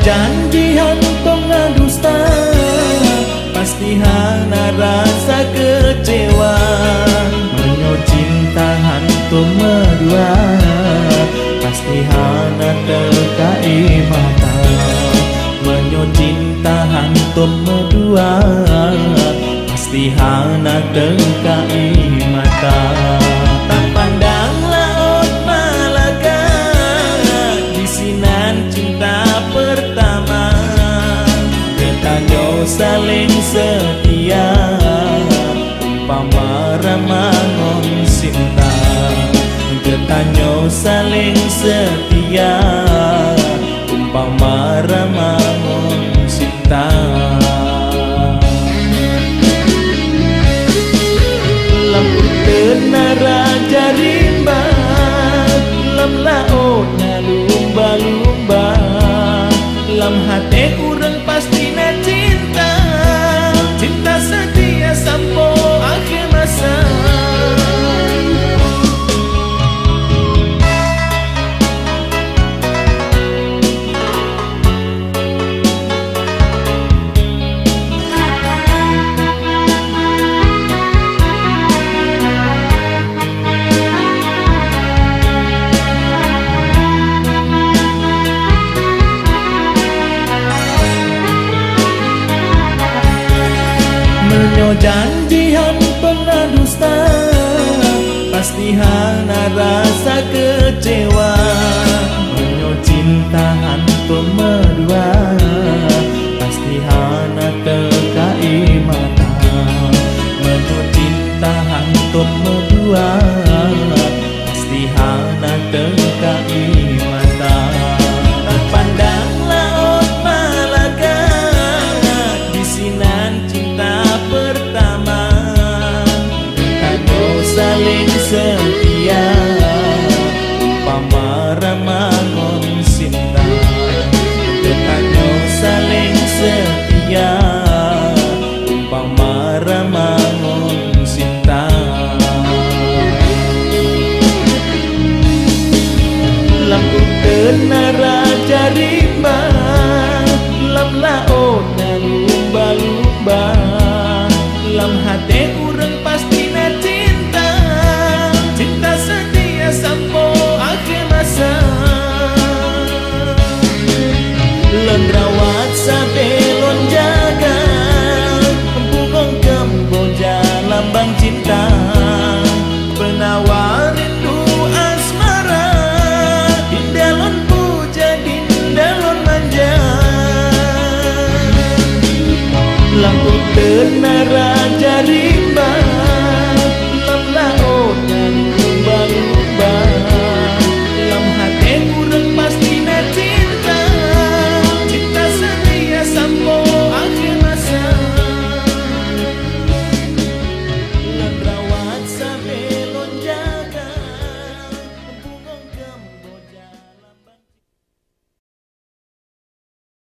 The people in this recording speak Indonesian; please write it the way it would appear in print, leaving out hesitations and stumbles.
janji hantong dusta, pasti hana rasa kecewa. Menyo cinta hantong medua, pasti hana terkai mata. Menyo cinta hantong medua, pasti hana terkai mata. Tak pandang laut Malaka, di sinan cinta pertama. Ketanyo saling setia, umpama ramangon cinta. Ketanyo saling setia, umpama ramangon cinta. Lampu tenara jarimba, lam lautnya lumba-lumba. Lam hati urang pasti na cinta, cinta setia sampo akhir masa. Menyo janji hantong dusta, pasti hana rasa kecewa. Menyo cinta hantong medua, pasti hana terkai mata. Menyo cinta hantong medua, pasti hana terkai mata. Tak pandang laut Malaka, di sinan cinta pertama. Ketanyo saling setia, umpama ramangon cinta. Ketanyo saling setia, umpama ramangon cinta. Lampu tenara jarimba, lam lautnya lumba-lumba. Lam hati urang pasti na cinta, cinta setia sampo akhir masa. Lon rawat sabe lon jaga, bugong kemboja lambang cinta. Penawar rindu asmara, dindalon puja dindalon manja. Lampu tenara jari